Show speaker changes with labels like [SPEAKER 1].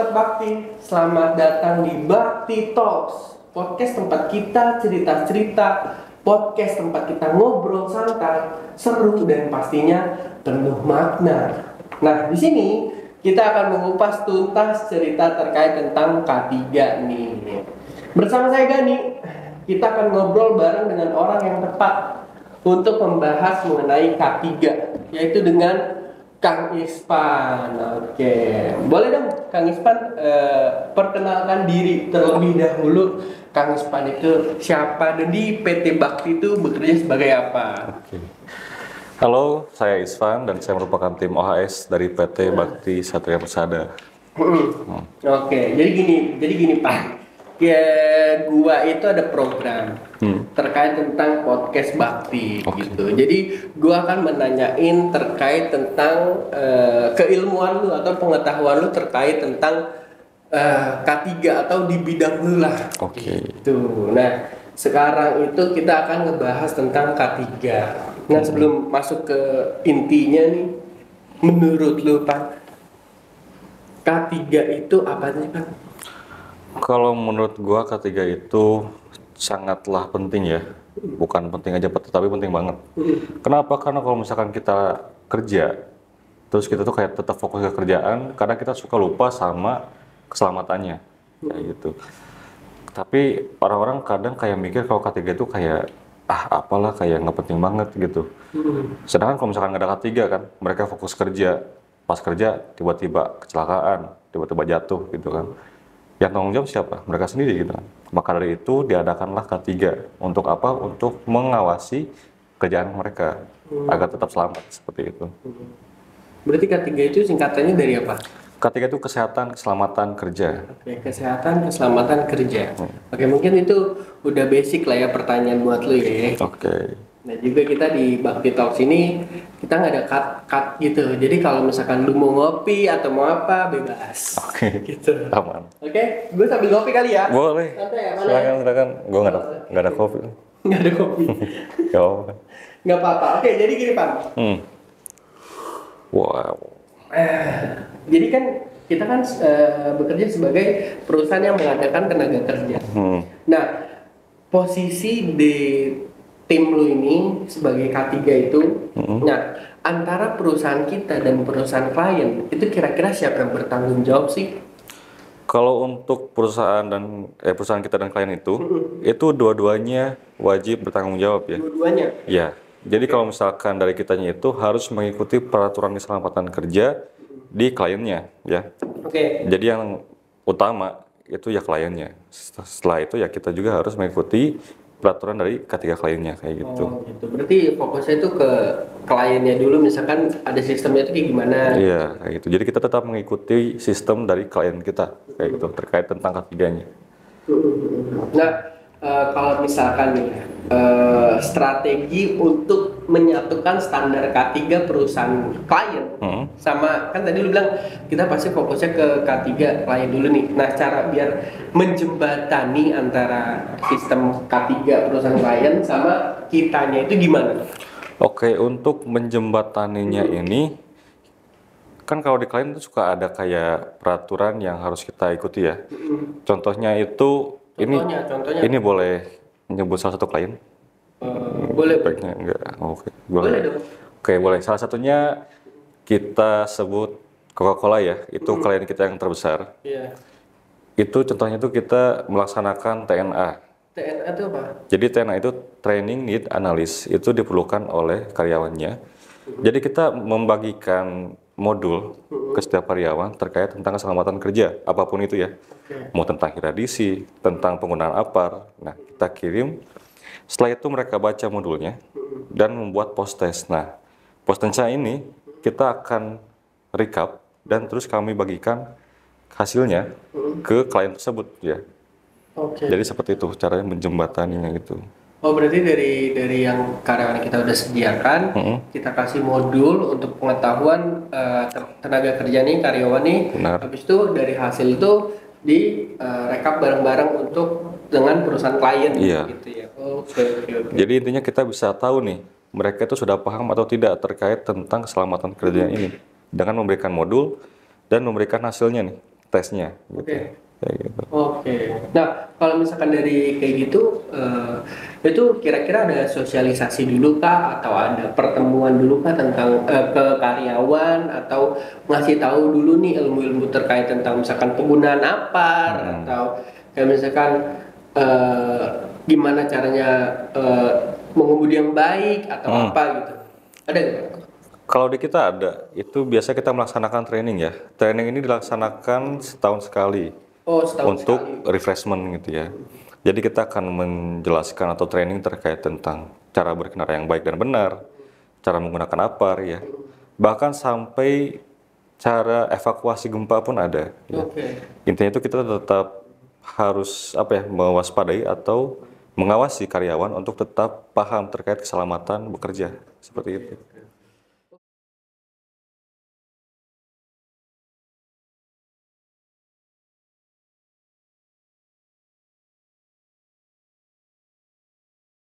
[SPEAKER 1] Sobat Bakti, selamat datang di Bakti Talks, podcast tempat kita cerita-cerita, podcast tempat kita ngobrol santai, seru dan pastinya penuh makna. Nah, di sini kita akan mengupas tuntas cerita terkait tentang K3 nih. Bersama saya Gani, kita akan ngobrol bareng dengan orang yang tepat untuk membahas mengenai K3, yaitu dengan Kang Ispan. Oke, boleh dong Kang Ispan perkenalkan diri terlebih dahulu. Kang Ispan itu siapa dan di PT Bakti itu bekerja sebagai apa?
[SPEAKER 2] Oke. Halo, saya Isvan dan saya merupakan tim OHS dari PT Bakti Satria Persada.
[SPEAKER 1] Oke, jadi gini Pak. Ya, gua itu ada program terkait tentang podcast Bakti gitu. Jadi gua akan menanyain terkait tentang keilmuan lu atau pengetahuan lu terkait tentang K3 atau di bidang lu lah.
[SPEAKER 2] Oke.
[SPEAKER 1] Gitu. Nah, sekarang itu kita akan ngebahas tentang K3. Nah, sebelum masuk ke intinya nih, menurut lu Pak, K3 itu apa sih Pak?
[SPEAKER 2] Kalau menurut gua K3 itu sangatlah penting ya. Bukan penting aja, tapi penting banget. Kenapa? Karena kalau misalkan kita kerja, terus kita tuh kayak tetap fokus ke kerjaan, kadang kita suka lupa sama keselamatannya, kayak gitu. Tapi orang-orang kadang kayak mikir kalau K3 itu kayak apalah, kayak nggak penting banget gitu. Sedangkan kalau misalkan nggak ada K3 kan, mereka fokus kerja, pas kerja tiba-tiba kecelakaan, tiba-tiba jatuh gitu kan. Yang tanggung jawab siapa? Mereka sendiri gitu kan. Maka dari itu diadakanlah K3 untuk apa? Untuk mengawasi kerjaan mereka agar tetap selamat seperti itu.
[SPEAKER 1] Berarti K3 itu singkatannya dari apa?
[SPEAKER 2] K3 itu kesehatan, keselamatan kerja.
[SPEAKER 1] Oke, kesehatan, keselamatan kerja. Oke, mungkin itu udah basic lah ya pertanyaan buat lu ya.
[SPEAKER 2] Oke.
[SPEAKER 1] Nah, juga kita di Bakti Talks ini kita nggak ada cut gitu. Jadi kalau misalkan lu mau ngopi atau mau apa, bebas.
[SPEAKER 2] Oke.
[SPEAKER 1] Gitu.
[SPEAKER 2] Aman.
[SPEAKER 1] Oke, gue sambil ngopi kali ya.
[SPEAKER 2] Boleh.
[SPEAKER 1] Santai ya, mana
[SPEAKER 2] Silakan,
[SPEAKER 1] ya?
[SPEAKER 2] silakan. Gue nggak ada kopi.
[SPEAKER 1] Nggak ada kopi.
[SPEAKER 2] Gak apa-apa.
[SPEAKER 1] Nggak apa-apa. Oke, jadi gini Pak.
[SPEAKER 2] Wow.
[SPEAKER 1] Jadi kan kita kan bekerja sebagai perusahaan yang mengadakan tenaga kerja. Nah, posisi di tim lu ini sebagai K3 itu, nah antara perusahaan kita dan perusahaan klien itu kira-kira siapa yang bertanggung jawab sih?
[SPEAKER 2] Kalau untuk perusahaan kita dan klien itu dua-duanya wajib bertanggung jawab ya.
[SPEAKER 1] Dua-duanya.
[SPEAKER 2] Ya. Jadi kalau misalkan dari kitanya itu harus mengikuti peraturan keselamatan kerja di kliennya ya.
[SPEAKER 1] Oke.
[SPEAKER 2] Jadi yang utama itu ya kliennya. Setelah itu ya kita juga harus mengikuti peraturan dari K3 kliennya kayak gitu.
[SPEAKER 1] Oh, gitu. Berarti fokusnya itu ke kliennya dulu, misalkan ada sistemnya itu kayak gimana?
[SPEAKER 2] Iya, kayak gitu. Jadi kita tetap mengikuti sistem dari klien kita kayak gitu terkait tentang K3-nya.
[SPEAKER 1] Nah, kalau misalkan nih strategi untuk menyatukan standar K3 perusahaan klien sama, kan tadi lu bilang kita pasti fokusnya ke K3 klien dulu nih. Nah, cara biar menjembatani antara sistem K3 perusahaan klien sama kitanya itu gimana?
[SPEAKER 2] Oke, untuk menjembataninya ini kan kalau di klien itu suka ada kayak peraturan yang harus kita ikuti ya. Contohnya itu
[SPEAKER 1] Contohnya.
[SPEAKER 2] Ini boleh menyebut salah satu klien?
[SPEAKER 1] Boleh.
[SPEAKER 2] Baiknya enggak. Oke.
[SPEAKER 1] Boleh dong.
[SPEAKER 2] Oke, boleh. Salah satunya kita sebut Coca-Cola ya. Itu klien kita yang terbesar.
[SPEAKER 1] Iya.
[SPEAKER 2] Itu contohnya itu kita melaksanakan TNA.
[SPEAKER 1] TNA itu apa?
[SPEAKER 2] Jadi TNA itu Training Need Analysis. Itu diperlukan oleh karyawannya. Jadi kita membagikan modul ke setiap karyawan terkait tentang keselamatan kerja, apapun itu ya. Mau tentang iradisi, tentang penggunaan APAR. Nah, kita kirim. Setelah itu mereka baca modulnya dan membuat post-test. Nah, post-testnya ini kita akan recap dan terus kami bagikan hasilnya ke klien tersebut ya. Jadi seperti itu caranya menjembataninya gitu.
[SPEAKER 1] Oh, berarti dari yang karyawan kita udah sediakan, kita kasih modul untuk pengetahuan tenaga kerja nih, karyawan nih.
[SPEAKER 2] Benar.
[SPEAKER 1] Habis itu dari hasil itu di rekap bareng-bareng untuk dengan perusahaan klien gitu ya. Oke.
[SPEAKER 2] Jadi intinya kita bisa tahu nih, mereka itu sudah paham atau tidak terkait tentang keselamatan kerja ini dengan memberikan modul dan memberikan hasilnya nih. tesnya gitu.
[SPEAKER 1] Oke.
[SPEAKER 2] Kayak gitu.
[SPEAKER 1] Oke. Nah, kalau misalkan dari kayak gitu, itu kira-kira ada sosialisasi dulu kah, atau ada pertemuan dulu kah tentang ke karyawan, atau ngasih tahu dulu nih ilmu-ilmu terkait tentang misalkan penggunaan apar, atau kayak misalkan eh, gimana caranya mengemudi yang baik atau apa gitu. Ada nggak?
[SPEAKER 2] Kalau di kita ada, itu biasa kita melaksanakan training ya. Training ini dilaksanakan setahun sekali
[SPEAKER 1] Oh, setahun
[SPEAKER 2] untuk
[SPEAKER 1] sekali.
[SPEAKER 2] refreshment gitu ya. Jadi kita akan menjelaskan atau training terkait tentang cara berkendara yang baik dan benar, cara menggunakan apar ya. Bahkan sampai cara evakuasi gempa pun ada. Ya.
[SPEAKER 1] Oke.
[SPEAKER 2] Intinya itu kita tetap harus apa ya, mewaspadai atau mengawasi karyawan untuk tetap paham terkait keselamatan bekerja seperti itu.